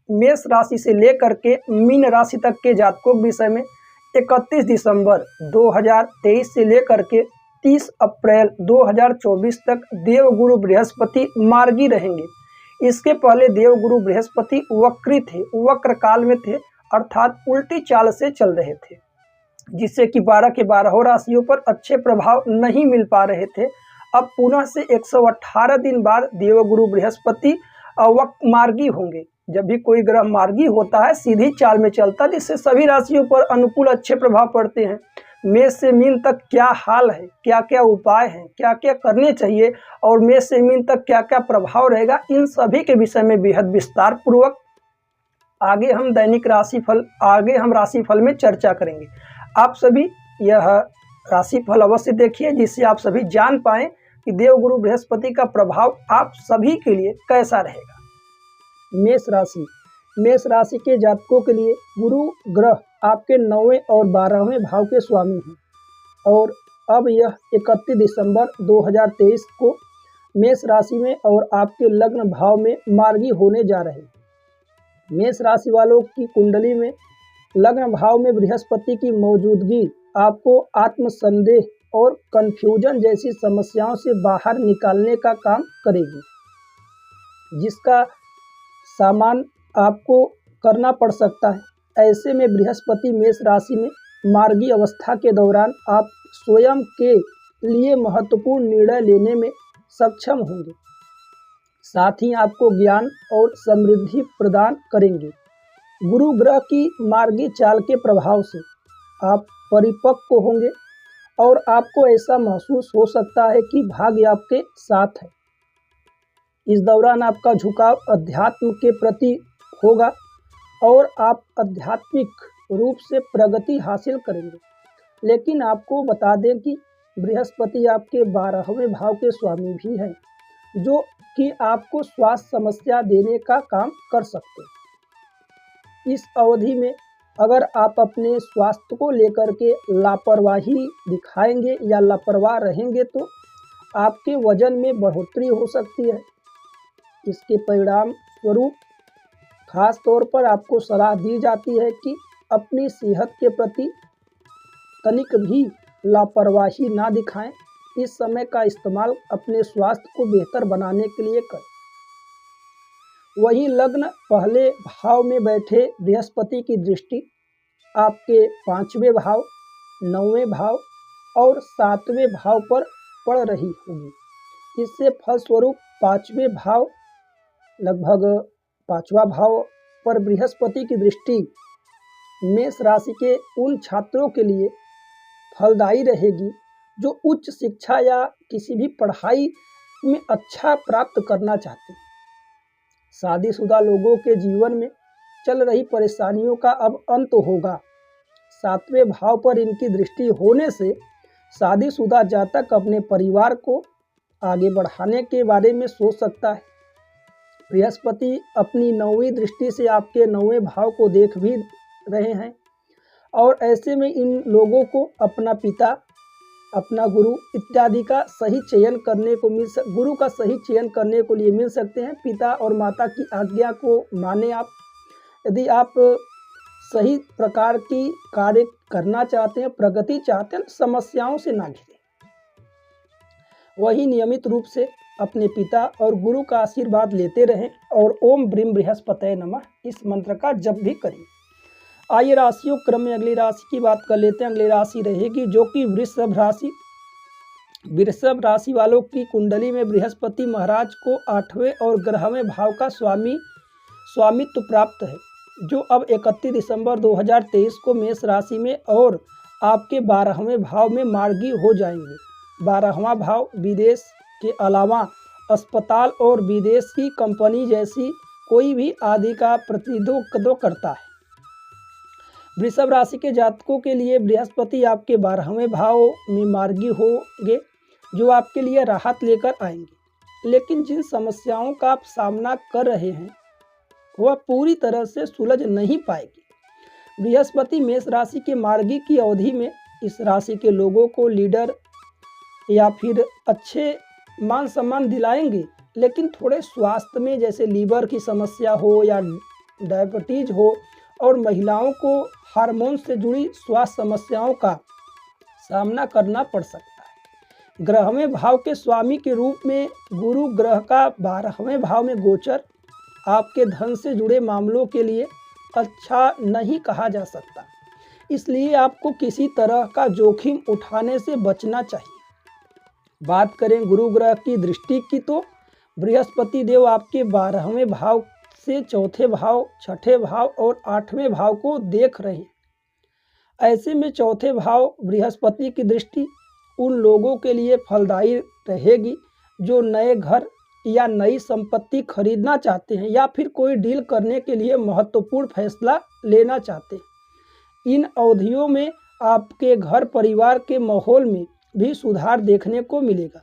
मेष राशि से लेकर के मीन राशि तक के जातकों के विषय में 31 दिसंबर 2023 से लेकर के 30 अप्रैल 2024 तक देवगुरु बृहस्पति मार्गी रहेंगे। इसके पहले देवगुरु बृहस्पति वक्री थे, वक्र काल में थे, अर्थात उल्टी चाल से चल रहे थे, जिससे कि 12 के 12 राशियों पर अच्छे प्रभाव नहीं मिल पा रहे थे। अब पुनः से 118 दिन बाद देवगुरु बृहस्पति मार्गी होंगे। जब भी कोई ग्रह मार्गी होता है सीधी चाल में चलता है, जिससे सभी राशियों पर अनुकूल अच्छे प्रभाव पड़ते हैं। मेष से मीन तक क्या हाल है, क्या क्या उपाय हैं, क्या क्या करने चाहिए और मेष से मीन तक क्या क्या प्रभाव रहेगा, इन सभी के विषय में बेहद विस्तार पूर्वक आगे हम राशिफल में चर्चा करेंगे। आप सभी यह राशिफल अवश्य देखिए, जिससे आप सभी जान पाएं कि देवगुरु बृहस्पति का प्रभाव आप सभी के लिए कैसा रहेगा। मेष राशि के जातकों के लिए गुरु ग्रह आपके 9वें और 12वें भाव के स्वामी हैं और अब यह 31 दिसंबर 2023 को मेष राशि में और आपके लग्न भाव में मार्गी होने जा रहे हैं। मेष राशि वालों की कुंडली में लग्न भाव में बृहस्पति की मौजूदगी आपको आत्मसंदेह और कंफ्यूजन जैसी समस्याओं से बाहर निकालने का काम करेगी, जिसका सामना आपको करना पड़ सकता है। ऐसे में बृहस्पति मेष राशि में मार्गी अवस्था के दौरान आप स्वयं के लिए महत्वपूर्ण निर्णय लेने में सक्षम होंगे, साथ ही आपको ज्ञान और समृद्धि प्रदान करेंगे। गुरु ग्रह की मार्गी चाल के प्रभाव से आप परिपक्व होंगे और आपको ऐसा महसूस हो सकता है कि भाग्य आपके साथ है। इस दौरान आपका झुकाव अध्यात्म के प्रति होगा और आप आध्यात्मिक रूप से प्रगति हासिल करेंगे। लेकिन आपको बता दें कि बृहस्पति आपके 12वें भाव के स्वामी भी हैं, जो कि आपको स्वास्थ्य समस्या देने का काम कर सकते हैं। इस अवधि में अगर आप अपने स्वास्थ्य को लेकर के लापरवाही दिखाएंगे या लापरवाह रहेंगे तो आपके वजन में बढ़ोतरी हो सकती है। इसके परिणाम स्वरूप खास तौर पर आपको सलाह दी जाती है कि अपनी सेहत के प्रति तनिक भी लापरवाही ना दिखाएं। इस समय का इस्तेमाल अपने स्वास्थ्य को बेहतर बनाने के लिए करें। वही लग्न पहले भाव में बैठे बृहस्पति की दृष्टि आपके 5वें भाव, 9वें भाव और 7वें भाव पर पड़ रही होगी। इससे फलस्वरूप 5वें भाव लगभग 5वां भाव पर बृहस्पति की दृष्टि मेष राशि के उन छात्रों के लिए फलदायी रहेगी जो उच्च शिक्षा या किसी भी पढ़ाई में अच्छा प्राप्त करना चाहते हैं। शादीशुदा लोगों के जीवन में चल रही परेशानियों का अब अंत होगा। 7वें भाव पर इनकी दृष्टि होने से शादीशुदा जातक अपने परिवार को आगे बढ़ाने के बारे में सोच सकता है। बृहस्पति अपनी 9वीं दृष्टि से आपके 9वें भाव को देख भी रहे हैं और ऐसे में इन लोगों को अपना पिता, अपना गुरु इत्यादि का सही चयन करने को गुरु का सही चयन करने को लिए मिल सकते हैं। पिता और माता की आज्ञा को माने आप। यदि आप सही प्रकार की कार्य करना चाहते हैं, प्रगति चाहते हैं, समस्याओं से ना घिरे। वही नियमित रूप से अपने पिता और गुरु का आशीर्वाद लेते रहें और ओम ब्रीम बृहस्पतये नमः इस मंत्र का जप भी करें। आइए राशियों क्रम में अगली राशि की बात कर लेते हैं। अगली राशि रहेगी जो कि वृषभ राशि। वृषभ राशि वालों की कुंडली में बृहस्पति महाराज को 8वें और 11वें भाव का स्वामित्व प्राप्त है, जो अब 31 दिसंबर 2023 को मेष राशि में और आपके 12वें भाव में मार्गी हो जाएंगे। 12वां भाव विदेश के अलावा अस्पताल और विदेश की कंपनी जैसी कोई भी आदि का प्रतिनिधित्व करता है। वृषभ राशि के जातकों के लिए बृहस्पति आपके 12वें भाव में मार्गी होंगे, जो आपके लिए राहत लेकर आएंगे। लेकिन जिन समस्याओं का आप सामना कर रहे हैं वह पूरी तरह से सुलझ नहीं पाएगी। बृहस्पति मेष राशि के मार्गी की अवधि में इस राशि के लोगों को लीडर या फिर अच्छे मान सम्मान दिलाएंगे, लेकिन थोड़े स्वास्थ्य में जैसे लीवर की समस्या हो या डायबिटीज हो और महिलाओं को हार्मोन से जुड़ी स्वास्थ्य समस्याओं का सामना करना पड़ सकता है। 11वें भाव के स्वामी के रूप में गुरु ग्रह का 12वें भाव में गोचर आपके धन से जुड़े मामलों के लिए अच्छा नहीं कहा जा सकता, इसलिए आपको किसी तरह का जोखिम उठाने से बचना चाहिए। बात करें गुरु ग्रह की दृष्टि की तो बृहस्पति देव आपके 12वें भाव से चौथे भाव, छठे भाव और 8वें भाव को देख रहे हैं। ऐसे में चौथे भाव बृहस्पति की दृष्टि उन लोगों के लिए फलदायी रहेगी जो नए घर या नई संपत्ति खरीदना चाहते हैं या फिर कोई डील करने के लिए महत्वपूर्ण फैसला लेना चाहते हैं। इन अवधियों में आपके घर परिवार के माहौल में भी सुधार देखने को मिलेगा।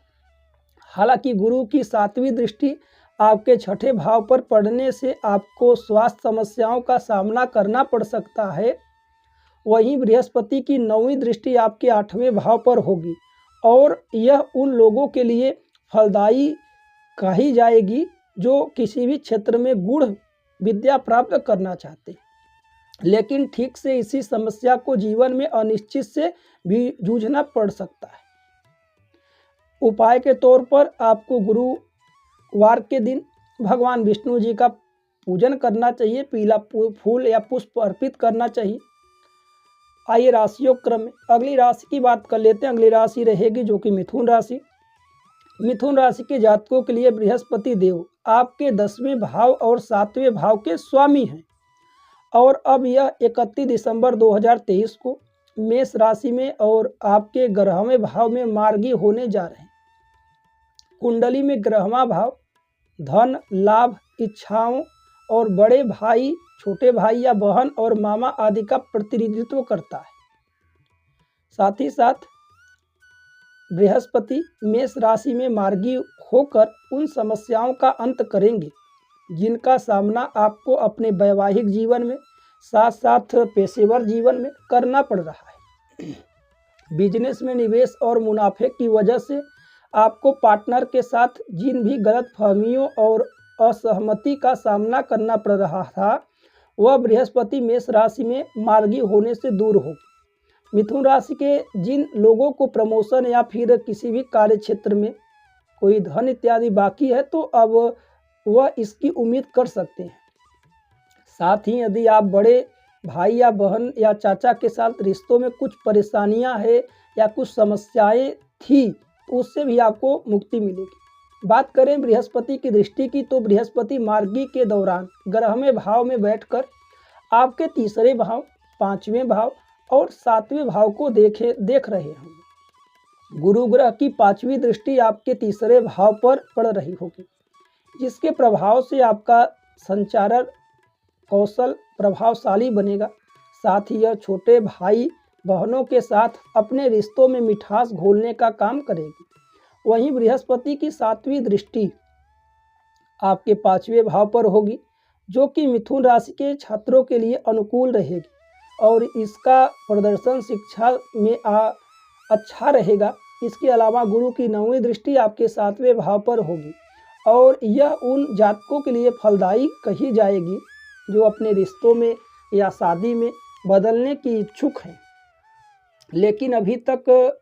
हालांकि गुरु की 7वीं दृष्टि आपके छठे भाव पर पड़ने से आपको स्वास्थ्य समस्याओं का सामना करना पड़ सकता है। वहीं बृहस्पति की 9वीं दृष्टि आपके 8वें भाव पर होगी और यह उन लोगों के लिए फलदायी कही जाएगी जो किसी भी क्षेत्र में गूढ़ विद्या प्राप्त करना चाहते हैं, लेकिन ठीक से इसी समस्या को जीवन में अनिश्चित से भी जूझना पड़ सकता है। उपाय के तौर पर आपको गुरुवार के दिन भगवान विष्णु जी का पूजन करना चाहिए, पीला फूल या पुष्प अर्पित करना चाहिए। आइए राशियों क्रम में अगली राशि की बात कर लेते हैं। अगली राशि रहेगी जो कि मिथुन राशि। मिथुन राशि के जातकों के लिए बृहस्पति देव आपके 10वें भाव और 7वें भाव के स्वामी हैं और अब यह 31 दिसंबर 2023 को मेष राशि में और आपके 11वें भाव में मार्गी होने जा रहे हैं। कुंडली में 11वां भाव धन, लाभ, इच्छाओं और बड़े भाई, छोटे भाई या बहन और मामा आदि का प्रतिनिधित्व करता है। साथ ही साथ बृहस्पति मेष राशि में मार्गी होकर उन समस्याओं का अंत करेंगे जिनका सामना आपको अपने वैवाहिक जीवन में साथ साथ पेशेवर जीवन में करना पड़ रहा है। बिजनेस में निवेश और मुनाफे की वजह से आपको पार्टनर के साथ जिन भी गलतफहमियों और असहमति का सामना करना पड़ रहा था वह बृहस्पति मेष राशि में मार्गी होने से दूर होगी। मिथुन राशि के जिन लोगों को प्रमोशन या फिर किसी भी कार्य क्षेत्र में कोई धन इत्यादि बाकी है तो अब वह इसकी उम्मीद कर सकते हैं। साथ ही यदि आप बड़े भाई या बहन या चाचा के साथ रिश्तों में कुछ परेशानियां है या कुछ समस्याएं थी तो उससे भी आपको मुक्ति मिलेगी। बात करें बृहस्पति की दृष्टि की तो बृहस्पति मार्गी के दौरान 11वें भाव में बैठकर आपके 3रे भाव, 5वें भाव और 7वें भाव को देख रहे हैं। गुरु ग्रह की 5वीं दृष्टि आपके 3रे भाव पर पड़ रही होगी, जिसके प्रभाव से आपका संचार कौशल प्रभावशाली बनेगा। साथ ही यह छोटे भाई बहनों के साथ अपने रिश्तों में मिठास घोलने का काम करेगी। वहीं बृहस्पति की 7वीं दृष्टि आपके 5वें भाव पर होगी जो कि मिथुन राशि के छात्रों के लिए अनुकूल रहेगी और इसका प्रदर्शन शिक्षा में अच्छा रहेगा। इसके अलावा गुरु की 9वीं दृष्टि आपके 7वें भाव पर होगी और यह उन जातकों के लिए फलदायी कही जाएगी जो अपने रिश्तों में या शादी में बदलने की इच्छुक हैं, लेकिन अभी तक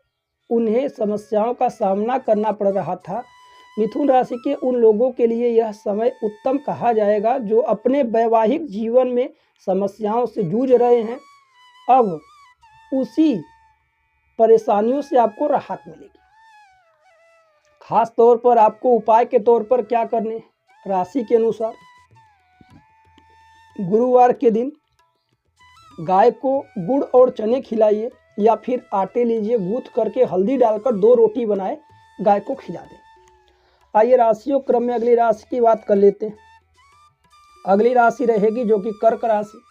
उन्हें समस्याओं का सामना करना पड़ रहा था। मिथुन राशि के उन लोगों के लिए यह समय उत्तम कहा जाएगा जो अपने वैवाहिक जीवन में समस्याओं से जूझ रहे हैं। अब उसी परेशानियों से आपको राहत मिलेगी। खास तौर पर आपको उपाय के तौर पर क्या करने, राशि के अनुसार गुरुवार के दिन गाय को गुड़ और चने खिलाइए या फिर आटे लीजिए, गूंथ करके हल्दी डालकर 2 रोटी बनाए गाय को खिला दें। आइए राशियों क्रम में अगली राशि की बात कर लेते हैं। अगली राशि रहेगी जो कि कर्क राशि।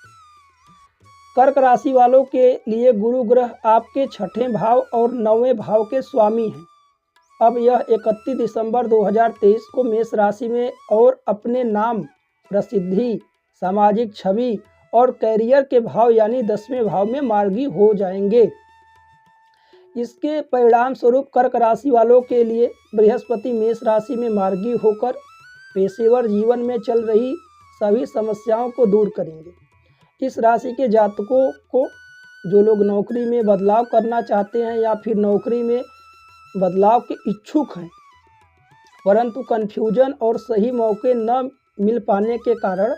कर्क राशि वालों के लिए गुरु ग्रह आपके 6ठे भाव और 9वें भाव के स्वामी हैं। अब यह 31 दिसंबर 2023 को मेष राशि में और अपने नाम, प्रसिद्धि, सामाजिक छवि और कैरियर के भाव यानी 10वें भाव में मार्गी हो जाएंगे। इसके परिणाम स्वरूप कर्क राशि वालों के लिए बृहस्पति मेष राशि में मार्गी होकर पेशेवर जीवन में चल रही सभी समस्याओं को दूर करेंगे। इस राशि के जातकों को जो लोग नौकरी में बदलाव करना चाहते हैं या फिर नौकरी में बदलाव के इच्छुक हैं, परंतु कन्फ्यूजन और सही मौके न मिल पाने के कारण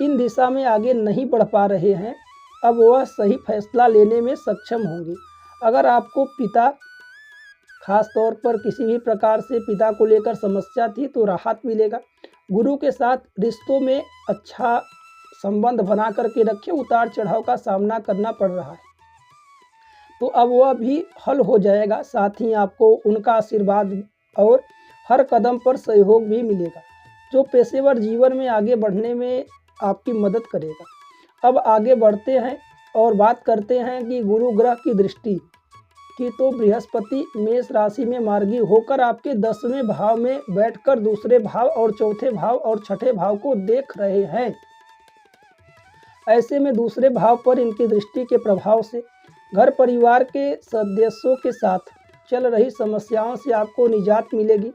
इन दिशा में आगे नहीं बढ़ पा रहे हैं, अब वह सही फैसला लेने में सक्षम होंगे। अगर आपको पिता, खास तौर पर किसी भी प्रकार से पिता को लेकर समस्या थी तो राहत मिलेगा। गुरु के साथ रिश्तों में अच्छा संबंध बना करके रखें, उतार चढ़ाव का सामना करना पड़ रहा है तो अब वह भी हल हो जाएगा। साथ ही आपको उनका आशीर्वाद और हर कदम पर सहयोग भी मिलेगा, जो पेशेवर जीवन में आगे बढ़ने में आपकी मदद करेगा। अब आगे बढ़ते हैं और बात करते हैं कि गुरु ग्रह की दृष्टि की तो बृहस्पति मेष राशि में मार्गी होकर आपके 10वें भाव में बैठकर दूसरे भाव और चौथे भाव और छठे भाव को देख रहे हैं। ऐसे में दूसरे भाव पर इनकी दृष्टि के प्रभाव से घर परिवार के सदस्यों के साथ चल रही समस्याओं से आपको निजात मिलेगी।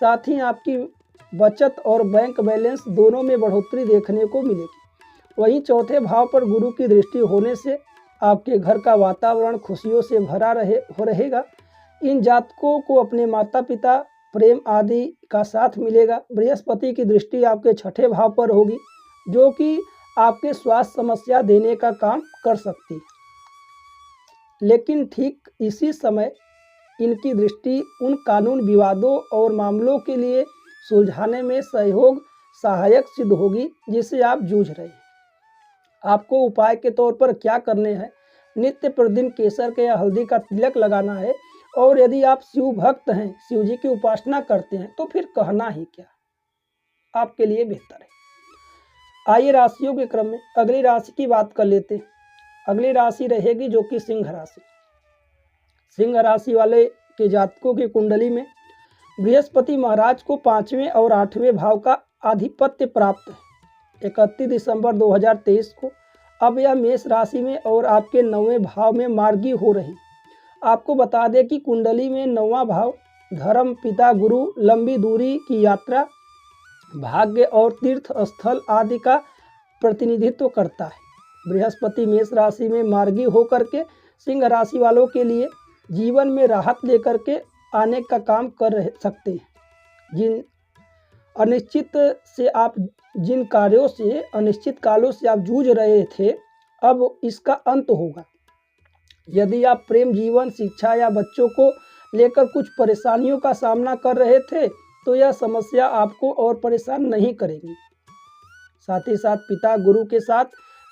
साथ ही आपकी बचत और बैंक बैलेंस दोनों में बढ़ोतरी देखने को मिलेगी। वहीं चौथे भाव पर गुरु की दृष्टि होने से आपके घर का वातावरण खुशियों से भरा रहेगा। इन जातकों को अपने माता पिता, प्रेम आदि का साथ मिलेगा। बृहस्पति की दृष्टि आपके छठे भाव पर होगी, जो कि आपके स्वास्थ्य समस्या देने का काम कर सकती है। लेकिन ठीक इसी समय इनकी दृष्टि उन कानून विवादों और मामलों के लिए सुलझाने में सहायक सिद्ध होगी जिससे आप जूझ रहे हैं। आपको उपाय के तौर पर क्या करने हैं? नित्य प्रतिदिन केसर के या हल्दी का तिलक लगाना है। और यदि आप शिव भक्त हैं, शिव जी की उपासना करते हैं, तो फिर कहना ही क्या, आपके लिए बेहतर है। आइए राशियों के क्रम में अगली राशि की बात कर लेते हैं। अगली राशि रहेगी जो कि सिंह राशि। सिंह राशि वाले के जातकों की कुंडली में बृहस्पति महाराज को 5वें और 8वें भाव का आधिपत्य प्राप्त है 31 दिसंबर 2023 को। अब यह मेष राशि में और आपके 9वें भाव में मार्गी हो रही। आपको बता दें कि कुंडली में 9वां भाव धर्म, पिता, गुरु, लंबी दूरी की यात्रा, भाग्य और तीर्थ स्थल आदि का प्रतिनिधित्व करता है। बृहस्पति मेष राशि में मार्गी होकर के सिंह राशि वालों के लिए जीवन में राहत लेकर के आने का काम कर सकते हैं। जिन कार्यों से अनिश्चित कालों से आप जूझ रहे थे, अब इसका अंत होगा। यदि आप प्रेम जीवन, शिक्षा या बच्चों को लेकर कुछ परेशानियों का सामना कर रहे थे तो यह समस्या आपको और परेशान नहीं करेगी। साथ ही साथ पिता, गुरु के साथ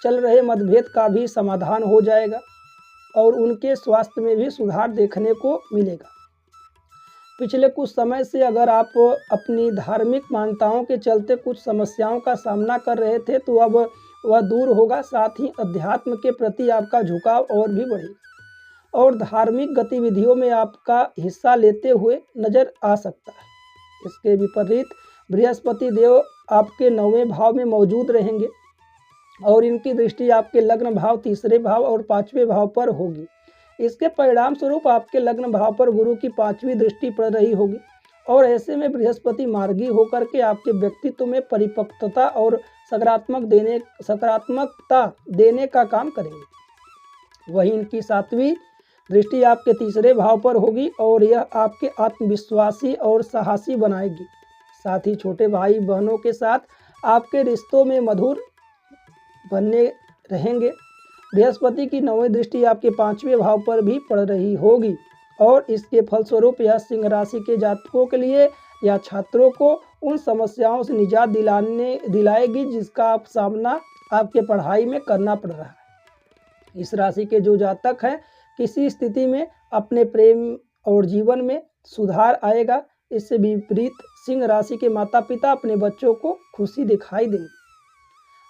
चल रहे मतभेद का भी समाधान हो जाएगा और उनके स्वास्थ्य में भी सुधार देखने को मिलेगा। पिछले कुछ समय से अगर आप अपनी धार्मिक मान्यताओं के चलते कुछ समस्याओं का सामना कर रहे थे तो अब वह दूर होगा। साथ ही अध्यात्म के प्रति आपका झुकाव और भी बढ़ेगा और धार्मिक गतिविधियों में आपका हिस्सा लेते हुए नजर आ सकता है। इसके विपरीत बृहस्पति देव आपके 9वें भाव में मौजूद रहेंगे और इनकी दृष्टि आपके लग्न भाव, तीसरे भाव और 5वें भाव पर होगी। इसके परिणाम स्वरूप आपके लग्न भाव पर गुरु की 5वीं दृष्टि पड़ रही होगी और ऐसे में बृहस्पति मार्गी होकर के आपके व्यक्तित्व में परिपक्वता और सकारात्मकता देने का काम करेंगे। वहीं इनकी 7वीं दृष्टि आपके तीसरे भाव पर होगी और यह आपके आत्मविश्वासी और साहसी बनाएगी। साथ ही छोटे भाई बहनों के साथ आपके रिश्तों में मधुर बनने रहेंगे। बृहस्पति की 9वीं दृष्टि आपके 5वें भाव पर भी पड़ रही होगी और इसके फलस्वरूप यह सिंह राशि के जातकों के लिए या छात्रों को उन समस्याओं से निजात दिलाएगी जिसका आप सामना आपके पढ़ाई में करना पड़ रहा है। इस राशि के जो जातक हैं, किसी स्थिति में अपने प्रेम और जीवन में सुधार आएगा। इससे विपरीत सिंह राशि के माता पिता अपने बच्चों को खुशी दिखाई देंगे।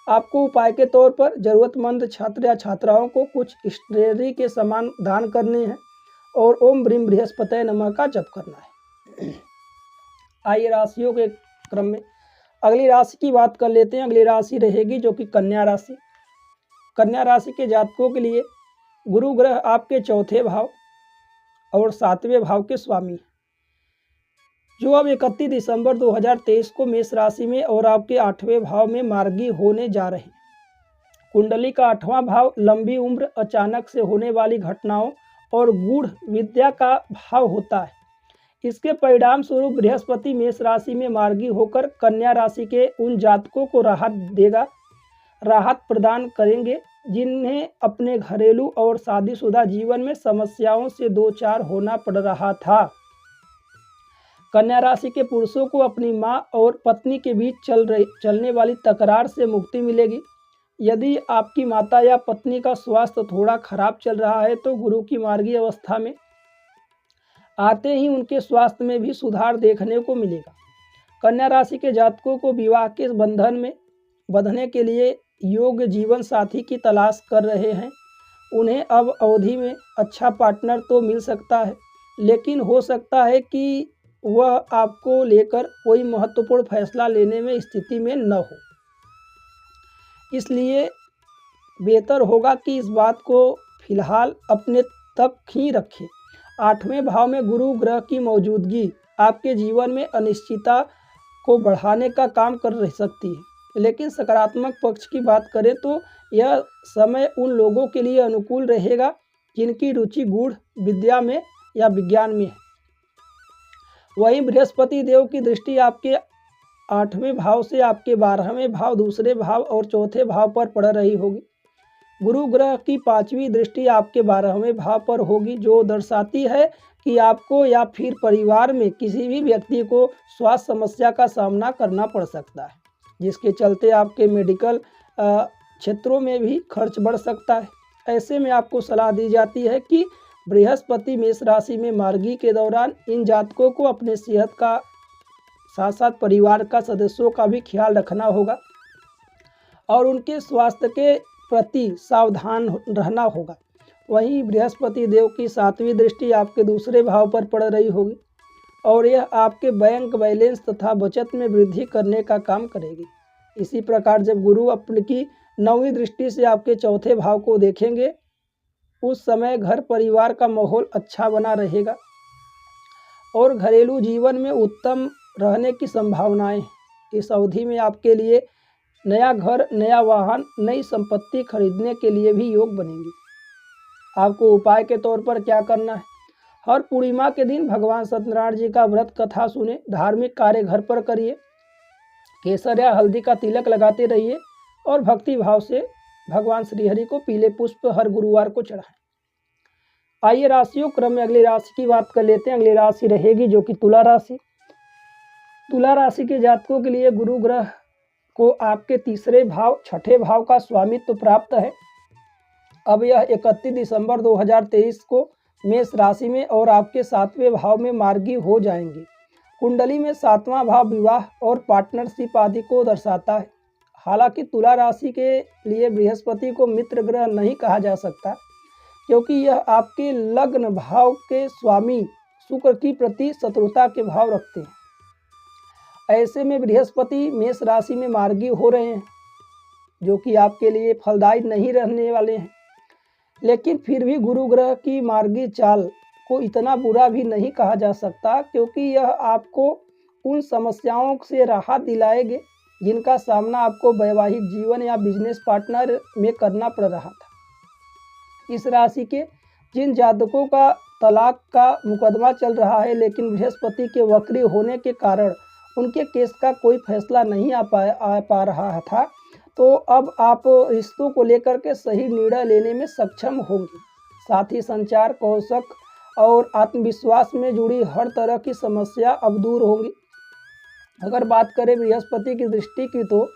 आपको उपाय के तौर पर जरूरतमंद छात्र या छात्राओं को कुछ स्टेशनरी के सामान दान करने हैं और ओम ब्रीम बृहस्पतये नमः का जप करना है। आइए राशियों के क्रम में अगली राशि की बात कर लेते हैं। अगली राशि रहेगी जो कि कन्या राशि। कन्या राशि के जातकों के लिए गुरु ग्रह आपके चौथे भाव और 7वें भाव के स्वामी। जो अब 31 दिसंबर 2023 को मेष राशि में और आपके 8वें भाव में मार्गी होने जा रहे हैं। कुंडली का 8वां भाव लंबी उम्र, अचानक से होने वाली घटनाओं और गूढ़ विद्या का भाव होता है। इसके परिणाम स्वरूप बृहस्पति मेष राशि में मार्गी होकर कन्या राशि के उन जातकों को राहत प्रदान करेंगे जिन्हें अपने घरेलू और शादीशुदा जीवन में समस्याओं से दो चार होना पड़ रहा था। कन्या राशि के पुरुषों को अपनी मां और पत्नी के बीच चलने वाली तकरार से मुक्ति मिलेगी। यदि आपकी माता या पत्नी का स्वास्थ्य थोड़ा खराब चल रहा है तो गुरु की मार्गी अवस्था में आते ही उनके स्वास्थ्य में भी सुधार देखने को मिलेगा। कन्या राशि के जातकों को विवाह के बंधन में बंधने के लिए योग्य जीवन साथी की तलाश कर रहे हैं। उन्हें अब अवधि में अच्छा पार्टनर तो मिल सकता है, लेकिन हो सकता है कि वह आपको लेकर कोई महत्वपूर्ण फैसला लेने में स्थिति में न हो। इसलिए बेहतर होगा कि इस बात को फिलहाल अपने तक ही रखें। 8वें भाव में गुरु ग्रह की मौजूदगी आपके जीवन में अनिश्चितता को बढ़ाने का काम कर सकती है, लेकिन सकारात्मक पक्ष की बात करें तो यह समय उन लोगों के लिए अनुकूल रहेगा जिनकी रुचि गूढ़ विद्या में या विज्ञान में है। वहीं बृहस्पति देव की दृष्टि आपके 8वें भाव से आपके 12वें भाव, दूसरे भाव और चौथे भाव पर पड़ रही होगी। गुरु ग्रह की 5वीं दृष्टि आपके 12वें भाव पर होगी, जो दर्शाती है कि आपको या फिर परिवार में किसी भी व्यक्ति को स्वास्थ्य समस्या का सामना करना पड़ सकता है, जिसके चलते आपके मेडिकल क्षेत्रों में भी खर्च बढ़ सकता है। ऐसे में आपको सलाह दी जाती है कि बृहस्पति मेष राशि में मार्गी के दौरान इन जातकों को अपने सेहत का साथ साथ परिवार का सदस्यों का भी ख्याल रखना होगा और उनके स्वास्थ्य के प्रति सावधान रहना होगा। वहीं बृहस्पति देव की 7वीं दृष्टि आपके दूसरे भाव पर पड़ रही होगी और यह आपके बैंक बैलेंस तथा बचत में वृद्धि करने का काम करेगी। इसी प्रकार जब गुरु अपनी 9वीं दृष्टि से आपके चौथे भाव को देखेंगे, उस समय घर परिवार का माहौल अच्छा बना रहेगा और घरेलू जीवन में उत्तम रहने की संभावनाएं। इस अवधि में आपके लिए नया घर, नया वाहन, नई संपत्ति खरीदने के लिए भी योग बनेंगी। आपको उपाय के तौर पर क्या करना है? हर पूर्णिमा के दिन भगवान सत्यनारायण जी का व्रत कथा सुने, धार्मिक कार्य घर पर करिए, केसर या हल्दी का तिलक लगाते रहिए और भक्ति भाव से भगवान श्रीहरि को पीले पुष्प हर गुरुवार को चढ़ाएं। आइए राशियों क्रम में अगली राशि की बात कर लेते हैं। अगली राशि रहेगी जो कि तुला राशि। तुला राशि के जातकों के लिए गुरु ग्रह को आपके तीसरे भाव, छठे भाव का स्वामित्व प्राप्त है। अब यह 31 दिसंबर 2023 को मेष राशि में और आपके 7वें भाव में मार्गी हो जाएंगे। कुंडली में 7वां भाव विवाह और पार्टनरशिप आदि को दर्शाता है। हालांकि तुला राशि के लिए बृहस्पति को मित्र ग्रह नहीं कहा जा सकता, क्योंकि यह आपके लग्न भाव के स्वामी शुक्र की प्रति शत्रुता के भाव रखते हैं। ऐसे में बृहस्पति मेष राशि में मार्गी हो रहे हैं, जो कि आपके लिए फलदायी नहीं रहने वाले हैं। लेकिन फिर भी गुरु ग्रह की मार्गी चाल को इतना बुरा भी नहीं कहा जा सकता, क्योंकि यह आपको उन समस्याओं से राहत दिलाएंगे जिनका सामना आपको वैवाहिक जीवन या बिजनेस पार्टनर में करना पड़ रहा था। इस राशि के जिन जातकों का तलाक का मुकदमा चल रहा है, लेकिन बृहस्पति के वक्री होने के कारण उनके केस का कोई फैसला नहीं आ पा रहा था, तो अब आप रिश्तों को लेकर के सही निर्णय लेने में सक्षम होंगे। साथ ही संचार कौशल और आत्मविश्वास में जुड़ी हर तरह की समस्या अब दूर होंगी। अगर बात करें बृहस्पति की दृष्टि की, तो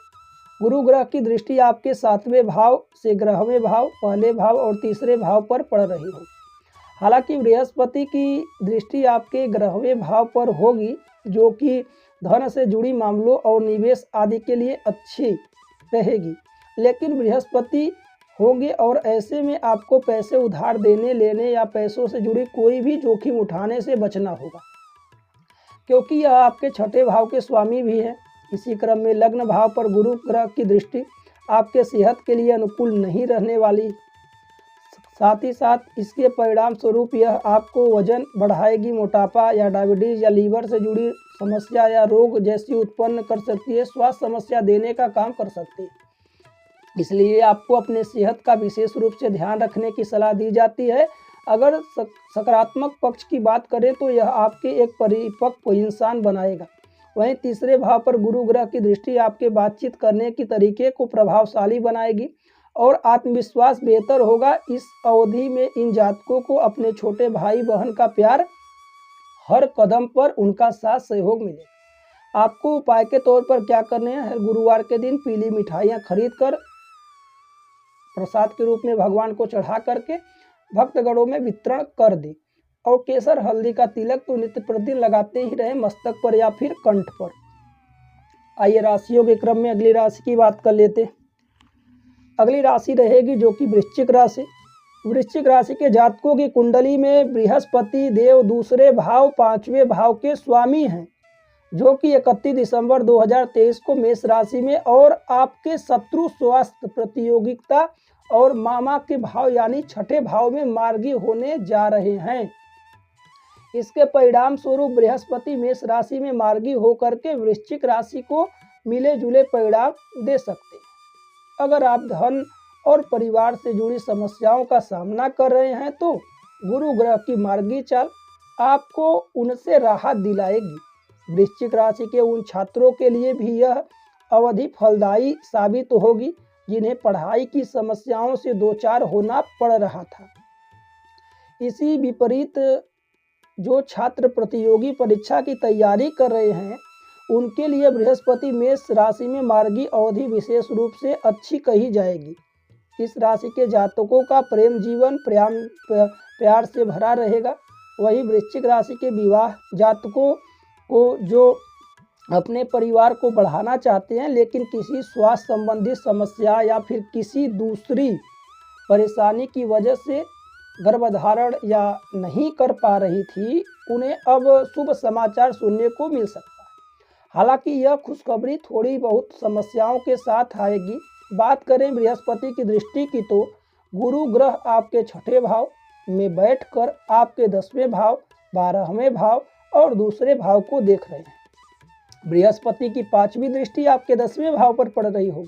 गुरु ग्रह की दृष्टि आपके 7वें भाव से ग्रहवें भाव, पहले भाव और तीसरे भाव पर पड़ रही होगी। हालांकि बृहस्पति की दृष्टि आपके ग्रहवें भाव पर होगी, जो कि धन से जुड़ी मामलों और निवेश आदि के लिए अच्छी रहेगी, लेकिन बृहस्पति होंगे और ऐसे में आपको पैसे उधार देने लेने या पैसों से जुड़ी कोई भी जोखिम उठाने से बचना होगा, क्योंकि यह आपके छठे भाव के स्वामी भी हैं। इसी क्रम में लग्न भाव पर गुरु ग्रह की दृष्टि आपके सेहत के लिए अनुकूल नहीं रहने वाली। साथ ही साथ इसके परिणाम स्वरूप यह आपको वजन बढ़ाएगी। मोटापा या डायबिटीज या लीवर से जुड़ी समस्या या रोग जैसी उत्पन्न कर सकती है, स्वास्थ्य समस्या देने का काम कर सकती है। इसलिए आपको अपने सेहत का विशेष रूप से ध्यान रखने की सलाह दी जाती है। अगर सकारात्मक पक्ष की बात करें तो यह आपके एक परिपक्व इंसान बनाएगा। वहीं तीसरे भाव पर गुरु ग्रह की दृष्टि आपके बातचीत करने के तरीके को प्रभावशाली बनाएगी और आत्मविश्वास बेहतर होगा। इस अवधि में इन जातकों को अपने छोटे भाई बहन का प्यार, हर कदम पर उनका साथ सहयोग मिलेगा। आपको उपाय के तौर पर क्या करने हैं? हर गुरुवार के दिन पीली मिठाइयाँ खरीद कर प्रसाद के रूप में भगवान को चढ़ा करके भक्तगणों में वितरण कर दे और केसर हल्दी का तिलक तो नित्य प्रतिदिन लगाते ही रहे, मस्तक पर या फिर कंठ पर। आइए राशियों के क्रम में अगली राशि की बात कर लेते हैं। अगली राशि रहेगी जो कि वृश्चिक राशि। वृश्चिक राशि के जातकों की कुंडली में बृहस्पति देव दूसरे भाव 5वें भाव के स्वामी हैं, जो कि 31 दिसंबर 2023 को मेष राशि में और आपके शत्रु, स्वास्थ्य, प्रतियोगिता और मामा के भाव यानी छठे भाव में मार्गी होने जा रहे हैं। इसके परिणाम स्वरूप बृहस्पति मेष राशि में मार्गी होकर के वृश्चिक राशि को मिले जुले परिणाम दे सकते हैं। अगर आप धन और परिवार से जुड़ी समस्याओं का सामना कर रहे हैं तो गुरु ग्रह की मार्गी चाल आपको उनसे राहत दिलाएगी। वृश्चिक राशि के उन छात्रों के लिए भी यह अवधि फलदायी साबित होगी जिन्हें पढ़ाई की समस्याओं से दो चार होना पड़ रहा था। इसी विपरीत जो छात्र प्रतियोगी परीक्षा की तैयारी कर रहे हैं उनके लिए बृहस्पति मेष राशि में मार्गी अवधि विशेष रूप से अच्छी कही जाएगी। इस राशि के जातकों का प्रेम जीवन प्यार से भरा रहेगा। वहीं वृश्चिक राशि के विवाह जातकों को जो अपने परिवार को बढ़ाना चाहते हैं लेकिन किसी स्वास्थ्य संबंधी समस्या या फिर किसी दूसरी परेशानी की वजह से गर्भधारण या नहीं कर पा रही थी, उन्हें अब शुभ समाचार सुनने को मिल सकता है। हालांकि यह खुशखबरी थोड़ी बहुत समस्याओं के साथ आएगी। बात करें बृहस्पति की दृष्टि की तो गुरु ग्रह आपके छठे भाव में बैठकर आपके 10वें भाव, 12वें भाव और दूसरे भाव को देख रहे हैं। बृहस्पति की 5वीं दृष्टि आपके 10वें भाव पर पड़ रही होगी,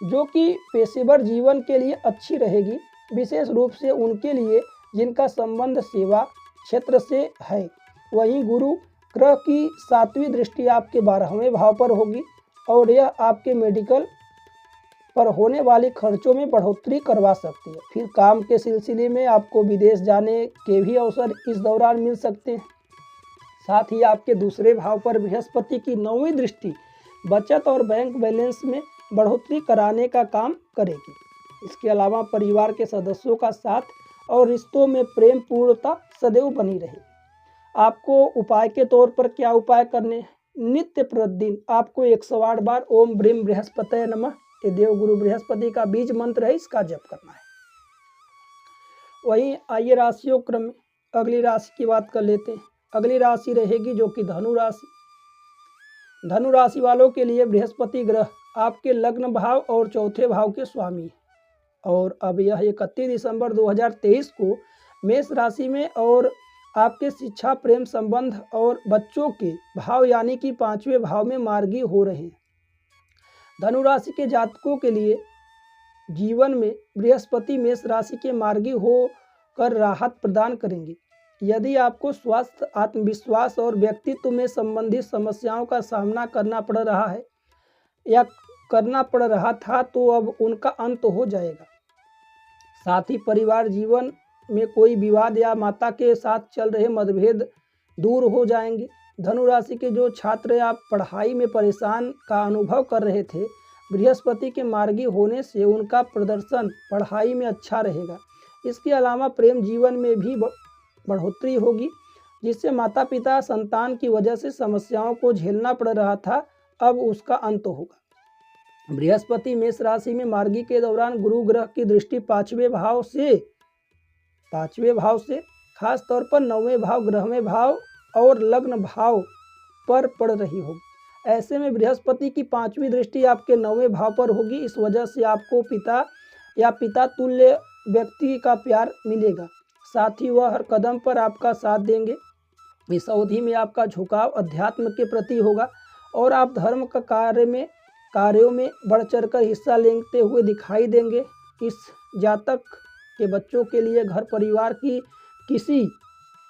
जो कि पेशेवर जीवन के लिए अच्छी रहेगी, विशेष रूप से उनके लिए जिनका संबंध सेवा क्षेत्र से है। वहीं गुरु ग्रह की 7वीं दृष्टि आपके 12वें भाव पर होगी और यह आपके मेडिकल पर होने वाले खर्चों में बढ़ोतरी करवा सकती है। फिर काम के सिलसिले में आपको विदेश जाने के भी अवसर इस दौरान मिल सकते हैं। साथ ही आपके दूसरे भाव पर बृहस्पति की 9वीं दृष्टि बचत और बैंक बैलेंस में बढ़ोतरी कराने का काम करेगी। इसके अलावा परिवार के सदस्यों का साथ और रिश्तों में प्रेम पूर्णता सदैव बनी रहेगी। आपको उपाय के तौर पर क्या उपाय करने हैं? नित्य प्रतिदिन आपको 108 बार ओम ब्रीम बृहस्पतये नमः, ये देवगुरु बृहस्पति का बीज मंत्र है, इसका जप करना है। वहीं आइए राशियों क्रम में अगली राशि की बात कर लेते हैं। अगली राशि रहेगी जो कि धनु राशि। धनु राशि वालों के लिए बृहस्पति ग्रह आपके लग्न भाव और चौथे भाव के स्वामी है और अब यह 31 दिसंबर 2023 को मेष राशि में और आपके शिक्षा, प्रेम संबंध और बच्चों के भाव यानी कि 5वें भाव में मार्गी हो रहे हैं। धनु राशि के जातकों के लिए जीवन में बृहस्पति मेष राशि के मार्गी होकर राहत प्रदान करेंगे। यदि आपको स्वास्थ्य, आत्मविश्वास और व्यक्तित्व में संबंधित समस्याओं का सामना करना पड़ रहा है या करना पड़ रहा था तो अब उनका अंत हो जाएगा। साथ ही परिवार जीवन में कोई विवाद या माता के साथ चल रहे मतभेद दूर हो जाएंगे। धनु राशि के जो छात्र या पढ़ाई में परेशान का अनुभव कर रहे थे, बृहस्पति के मार्गी होने से उनका प्रदर्शन पढ़ाई में अच्छा रहेगा। इसके अलावा प्रेम जीवन में भी बढ़ोतरी होगी, जिससे माता पिता संतान की वजह से समस्याओं को झेलना पड़ रहा था, अब उसका अंत होगा। बृहस्पति मेष राशि में मार्गी के दौरान गुरु ग्रह की दृष्टि 5वें भाव से खास तौर पर 9वें भाव, ग्रहवें भाव और लग्न भाव पर पड़ रही होगी। ऐसे में बृहस्पति की 5वीं दृष्टि आपके 9वें भाव पर होगी। इस वजह से आपको पिता या पिता तुल्य व्यक्ति का प्यार मिलेगा। साथ ही वह हर कदम पर आपका साथ देंगे। इस अवधि में आपका झुकाव अध्यात्म के प्रति होगा और आप धर्म का कार्यों में बढ़ चढ़कर हिस्सा लेते हुए दिखाई देंगे। इस जातक के बच्चों के लिए घर परिवार की किसी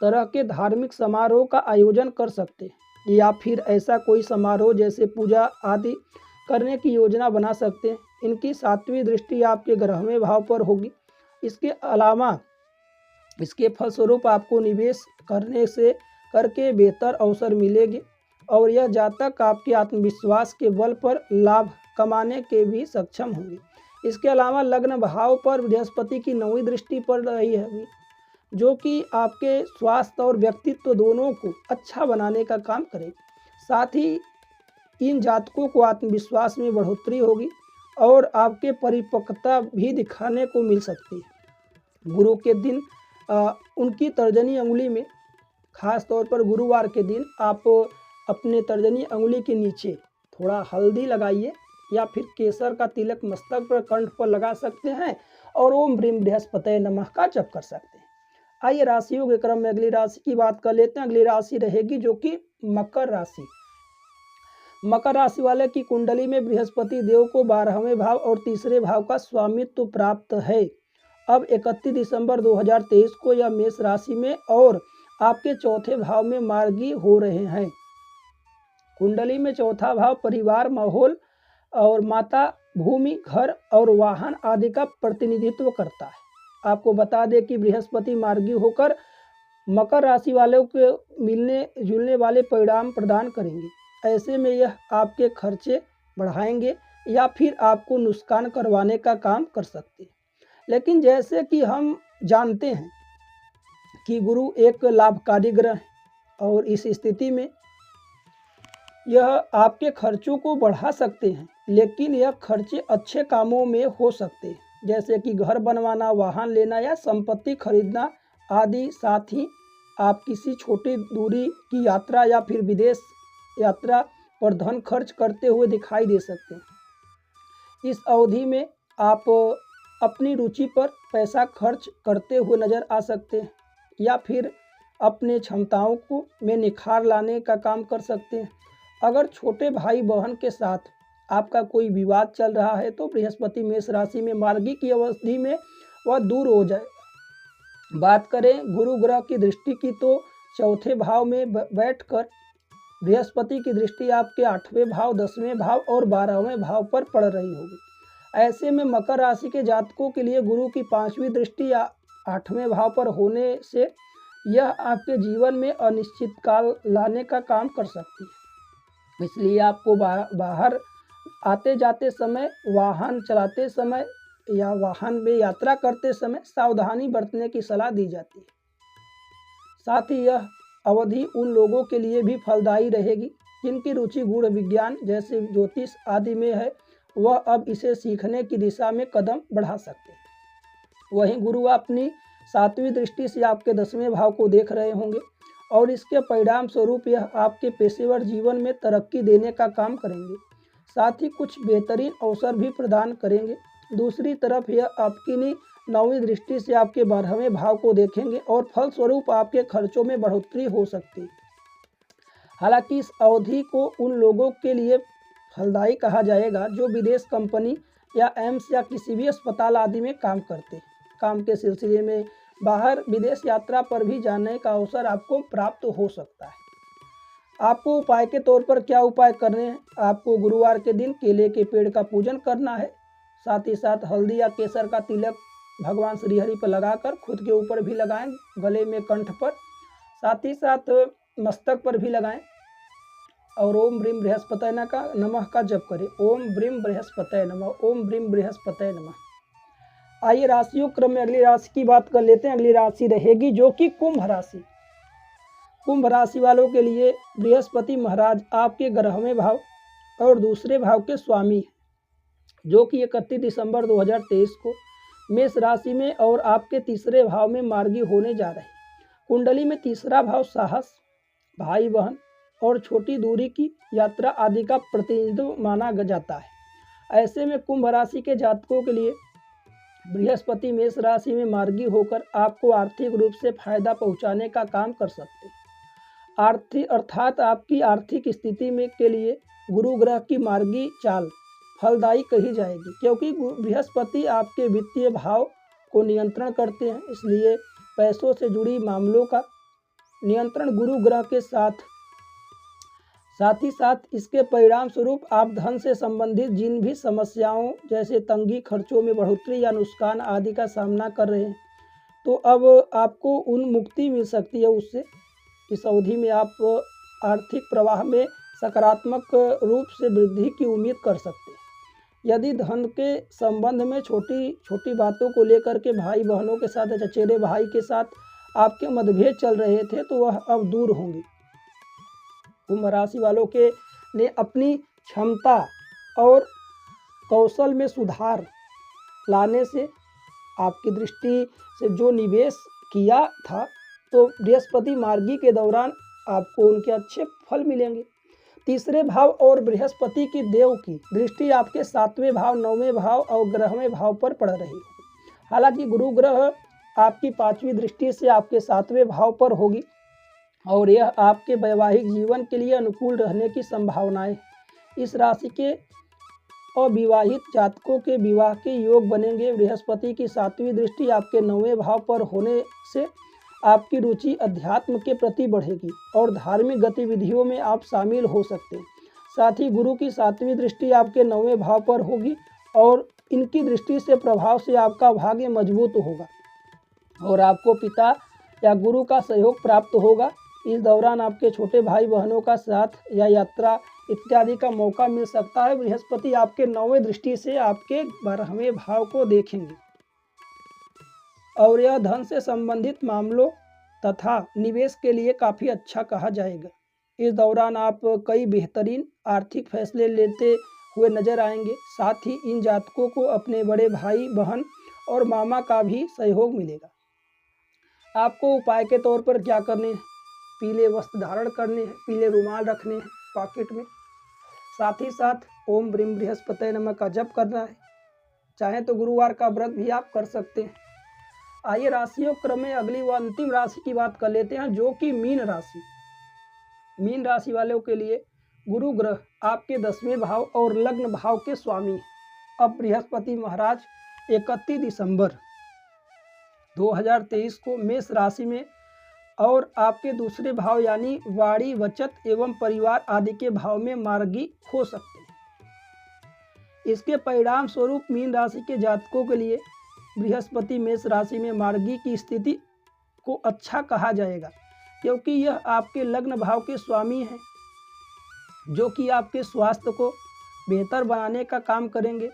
तरह के धार्मिक समारोह का आयोजन कर सकते हैं या फिर ऐसा कोई समारोह जैसे पूजा आदि करने की योजना बना सकते हैं। इनकी 7वीं दृष्टि आपके 11वें भाव पर होगी। इसके अलावा इसके फलस्वरूप आपको निवेश करके बेहतर अवसर मिलेंगे और यह जातक आपके आत्मविश्वास के बल पर लाभ कमाने के भी सक्षम होंगे। इसके अलावा लग्न भाव पर बृहस्पति की 9वीं दृष्टि पड़ रही है, जो कि आपके स्वास्थ्य और व्यक्तित्व दोनों को अच्छा बनाने का काम करेगी। साथ ही इन जातकों को आत्मविश्वास में बढ़ोतरी होगी और आपके परिपक्वता भी दिखाने को मिल सकती है। गुरु के दिन उनकी तर्जनी अंगुली में, खास तौर पर गुरुवार के दिन आप अपने तर्जनी अंगुली के नीचे थोड़ा हल्दी लगाइए या फिर केसर का तिलक मस्तक पर, कंठ पर लगा सकते हैं और ओम ह्रीम बृहस्पतये नमः का जप कर सकते हैं। आइए राशियों के क्रम में अगली राशि की बात कर लेते हैं। अगली राशि रहेगी जो कि मकर राशि। मकर राशि वाले की कुंडली में बृहस्पति देव को 12वें भाव और तीसरे भाव का स्वामित्व प्राप्त है। अब 31 दिसंबर 2023 को यह मेष राशि में और आपके चौथे भाव में मार्गी हो रहे हैं। कुंडली में चौथा भाव परिवार, माहौल और माता, भूमि, घर और वाहन आदि का प्रतिनिधित्व करता है। आपको बता दें कि बृहस्पति मार्गी होकर मकर राशि वालों के मिलने जुलने वाले परिणाम प्रदान करेंगे। ऐसे में यह आपके खर्चे बढ़ाएंगे या फिर आपको नुकसान करवाने का काम कर सकते हैं। लेकिन जैसे कि हम जानते हैं कि गुरु एक लाभकारी ग्रह है और इस स्थिति में यह आपके खर्चों को बढ़ा सकते हैं, लेकिन यह खर्चे अच्छे कामों में हो सकते हैं, जैसे कि घर बनवाना, वाहन लेना या संपत्ति खरीदना आदि। साथ ही आप किसी छोटी दूरी की यात्रा या फिर विदेश यात्रा पर धन खर्च करते हुए दिखाई दे सकते हैं। इस अवधि में आप अपनी रुचि पर पैसा खर्च करते हुए नजर आ सकते हैं या फिर अपने क्षमताओं को में निखार लाने का काम कर सकते हैं। अगर छोटे भाई बहन के साथ आपका कोई विवाद चल रहा है तो बृहस्पति मेष राशि में मार्गी की अवधि में वह दूर हो जाए। बात करें गुरु ग्रह की दृष्टि की तो चौथे भाव में बैठकर बृहस्पति की दृष्टि आपके 8वें भाव, 10वें भाव और 12वें भाव पर पड़ रही होगी। ऐसे में मकर राशि के जातकों के लिए गुरु की 5वीं दृष्टि या 8वें भाव पर होने से यह आपके जीवन में अनिश्चित काल लाने का काम कर सकती है। इसलिए आपको बाहर आते जाते समय, वाहन चलाते समय या वाहन में यात्रा करते समय सावधानी बरतने की सलाह दी जाती है। साथ ही यह अवधि उन लोगों के लिए भी फलदायी रहेगी जिनकी रुचि गूढ़ विज्ञान जैसे ज्योतिष आदि में है, वह अब इसे सीखने की दिशा में कदम बढ़ा सकते हैं। वहीं गुरु अपनी 7वीं दृष्टि से आपके 10वें भाव को देख रहे होंगे और इसके परिणाम स्वरूप यह आपके पेशेवर जीवन में तरक्की देने का काम करेंगे। साथ ही कुछ बेहतरीन अवसर भी प्रदान करेंगे। दूसरी तरफ यह आपकी 9वीं दृष्टि से आपके 12वें भाव को देखेंगे और फलस्वरूप आपके खर्चों में बढ़ोतरी हो सकती है। हालांकि इस अवधि को उन लोगों के लिए फलदायी कहा जाएगा जो विदेश कंपनी या एम्स या किसी भी अस्पताल आदि में काम करते हैं। काम के सिलसिले में बाहर विदेश यात्रा पर भी जाने का अवसर आपको प्राप्त हो सकता है। आपको उपाय के तौर पर क्या उपाय करने हैं? आपको गुरुवार के दिन केले के पेड़ का पूजन करना है। साथ ही साथ हल्दी या केसर का तिलक भगवान श्रीहरि पर लगाकर खुद के ऊपर भी लगाएं, गले में, कंठ पर, साथ ही साथ मस्तक पर भी लगाएं और ओम ब्रीम बृहस्पतये नमः का जप करें। ओम ब्रीम बृहस्पतये नमः, ओम ब्रीम बृहस्पतये नमः। आइए राशियों क्रम में अगली राशि की बात कर लेते हैं। अगली राशि रहेगी जो कि कुंभ राशि। कुंभ राशि वालों के लिए बृहस्पति महाराज आपके 11वें भाव और दूसरे भाव के स्वामी हैं, जो कि 31 दिसंबर 2023 को मेष राशि में और आपके तीसरे भाव में मार्गी होने जा रहे हैं। कुंडली में तीसरा भाव साहस, भाई बहन और छोटी दूरी की यात्रा आदि का प्रतिनिधित्व माना जाता है। ऐसे में कुंभ राशि के जातकों के लिए बृहस्पति मेष राशि में मार्गी होकर आपको आर्थिक रूप से फायदा पहुंचाने का काम कर सकते हैं। आर्थिक अर्थात आपकी आर्थिक स्थिति में के लिए गुरु ग्रह की मार्गी चाल फलदायी कही जाएगी, क्योंकि बृहस्पति आपके वित्तीय भाव को नियंत्रण करते हैं। इसलिए पैसों से जुड़ी मामलों का नियंत्रण गुरु ग्रह के साथ ही साथ इसके परिणाम स्वरूप आप धन से संबंधित जिन भी समस्याओं जैसे तंगी, खर्चों में बढ़ोतरी या नुकसान आदि का सामना कर रहे हैं, तो अब आपको उन मुक्ति मिल सकती है उससे। इस अवधि में आप आर्थिक प्रवाह में सकारात्मक रूप से वृद्धि की उम्मीद कर सकते हैं। यदि धन के संबंध में छोटी छोटी बातों को लेकर के भाई बहनों के साथ या चचेरे भाई के साथ आपके मतभेद चल रहे थे, तो वह अब दूर होंगे। कुंभ राशि वालों के ने अपनी क्षमता और कौशल में सुधार लाने से आपकी दृष्टि से जो निवेश किया था, तो बृहस्पति मार्गी के दौरान आपको उनके अच्छे फल मिलेंगे। तीसरे भाव और बृहस्पति की देव की दृष्टि आपके 7वें भाव, 9वें भाव और 11वें भाव पर पड़ रही है। हालांकि गुरु ग्रह आपकी 5वीं दृष्टि से आपके 7वें भाव पर होगी और यह आपके वैवाहिक जीवन के लिए अनुकूल रहने की संभावनाएं। इस राशि के अविवाहित जातकों के विवाह के योग बनेंगे। बृहस्पति की 7वीं दृष्टि आपके 9वें भाव पर होने से आपकी रुचि अध्यात्म के प्रति बढ़ेगी और धार्मिक गतिविधियों में आप शामिल हो सकते हैं। साथ ही गुरु की 7वीं दृष्टि आपके 9वें भाव पर होगी और इनकी दृष्टि से प्रभाव से आपका भाग्य मजबूत होगा और आपको पिता या गुरु का सहयोग प्राप्त होगा। इस दौरान आपके छोटे भाई बहनों का साथ या यात्रा इत्यादि का मौका मिल सकता है। बृहस्पति आपके 9वें दृष्टि से आपके 12वें भाव को देखेंगे और यह धन से संबंधित मामलों तथा निवेश के लिए काफ़ी अच्छा कहा जाएगा। इस दौरान आप कई बेहतरीन आर्थिक फैसले लेते हुए नजर आएंगे। साथ ही इन जातकों को अपने बड़े भाई बहन और मामा का भी सहयोग मिलेगा। आपको उपाय के तौर पर क्या करने हैं? पीले वस्त्र धारण करने हैं, पीले रुमाल रखने हैं पॉकेट में। साथ ही साथ ओम ब्रीम बृहस्पति नमः का जप करना है। चाहे तो गुरुवार का व्रत भी आप कर सकते हैं। आइए राशियों क्रम में अगली व अंतिम राशि की बात कर लेते हैं, जो कि मीन राशि। मीन राशि वालों के लिए गुरु ग्रह आपके 10वें भाव और लग्न भाव के स्वामी हैं। अब बृहस्पति महाराज 31 दिसंबर 2023 को मेष राशि में और आपके दूसरे भाव यानी वाणी, बचत एवं परिवार आदि के भाव में मार्गी हो सकते हैं। इसके परिणाम स्वरूप मीन राशि के जातकों के लिए बृहस्पति मेष राशि में मार्गी की स्थिति को अच्छा कहा जाएगा, क्योंकि यह आपके लग्न भाव के स्वामी हैं, जो कि आपके स्वास्थ्य को बेहतर बनाने का काम करेंगे।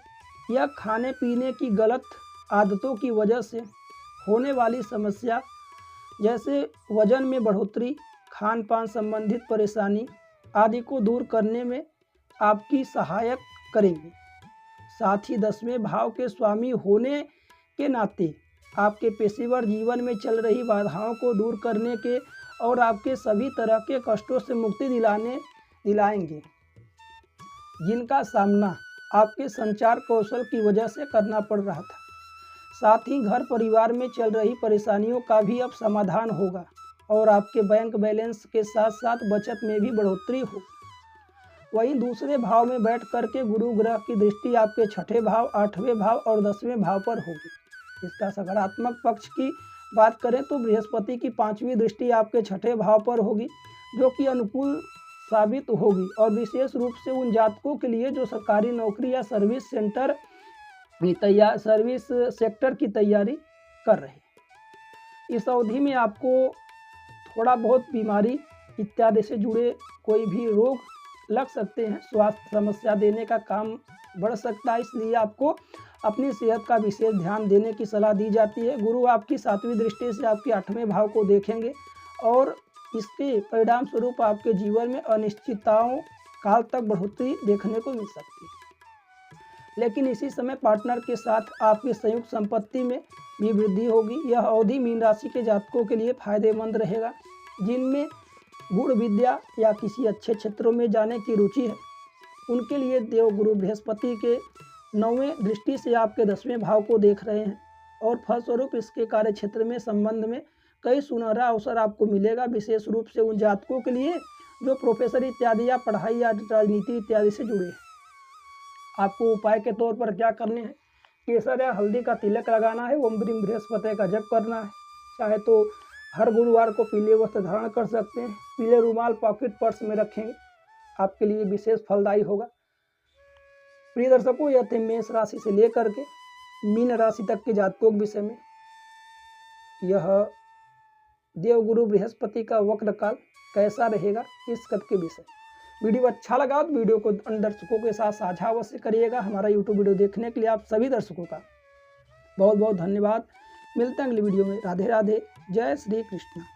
यह खाने पीने की गलत आदतों की वजह से होने वाली समस्या जैसे वजन में बढ़ोतरी, खान पान संबंधित परेशानी आदि को दूर करने में आपकी सहायक करेंगे। साथ ही 10वें भाव के स्वामी होने के नाते आपके पेशेवर जीवन में चल रही बाधाओं को दूर करने के और आपके सभी तरह के कष्टों से मुक्ति दिलाएंगे, जिनका सामना आपके संचार कौशल की वजह से करना पड़ रहा था। साथ ही घर परिवार में चल रही परेशानियों का भी अब समाधान होगा और आपके बैंक बैलेंस के साथ साथ बचत में भी बढ़ोतरी होगी। वहीं दूसरे भाव में बैठ करके गुरु ग्रह की दृष्टि आपके 6ठे भाव, 8वें भाव और 10वें भाव पर होगी। इसका सकारात्मक पक्ष की बात करें तो बृहस्पति की 5वीं दृष्टि आपके 6ठे भाव पर होगी, जो कि अनुकूल साबित होगी और विशेष रूप से उन जातकों के लिए जो सरकारी नौकरी या सर्विस सेक्टर की तैयारी कर रहे हैं। इस अवधि में आपको थोड़ा बहुत बीमारी इत्यादि से जुड़े कोई भी रोग लग सकते हैं, स्वास्थ्य समस्या देने का काम बढ़ सकता है, इसलिए आपको अपनी सेहत का विशेष ध्यान देने की सलाह दी जाती है। गुरु आपकी 7वीं दृष्टि से आपके 8वें भाव को देखेंगे और इसके परिणाम स्वरूप आपके जीवन में अनिश्चितताओं काल तक बढ़ोतरी देखने को मिल सकती है। लेकिन इसी समय पार्टनर के साथ आपकी संयुक्त संपत्ति में भी वृद्धि होगी। यह अवधि मीन राशि के जातकों के लिए फायदेमंद रहेगा, जिनमें गुण विद्या या किसी अच्छे क्षेत्रों में जाने की रुचि है। उनके लिए देवगुरु बृहस्पति के 9वें दृष्टि से आपके 10वें भाव को देख रहे हैं और फलस्वरूप इसके कार्य क्षेत्र में संबंध में कई सुनहरा अवसर आपको मिलेगा, विशेष रूप से उन जातकों के लिए जो प्रोफेसर इत्यादि या पढ़ाई या राजनीति इत्यादि से जुड़े हैं। आपको उपाय के तौर पर क्या करने हैं, केसर या हल्दी का तिलक लगाना है, ओम ब्रीम बृहस्पति का जप करना है। चाहे तो हर गुरुवार को पीले वस्त्र धारण कर सकते हैं, पीले रुमाल पॉकेट पर्स में रखेंगे, आपके लिए विशेष फलदायी होगा। प्रिय दर्शकों, यह थे मेष राशि से लेकर के मीन राशि तक के जातकों के विषय में। यह देवगुरु बृहस्पति का वक्र काल कैसा रहेगा इस कट के विषय। वीडियो अच्छा लगा तो वीडियो को अन्य दर्शकों के साथ साझा अवश्य करिएगा। हमारा यूट्यूब वीडियो देखने के लिए आप सभी दर्शकों का बहुत बहुत धन्यवाद। मिलते हैं अगली वीडियो में। राधे राधे, जय श्री कृष्ण।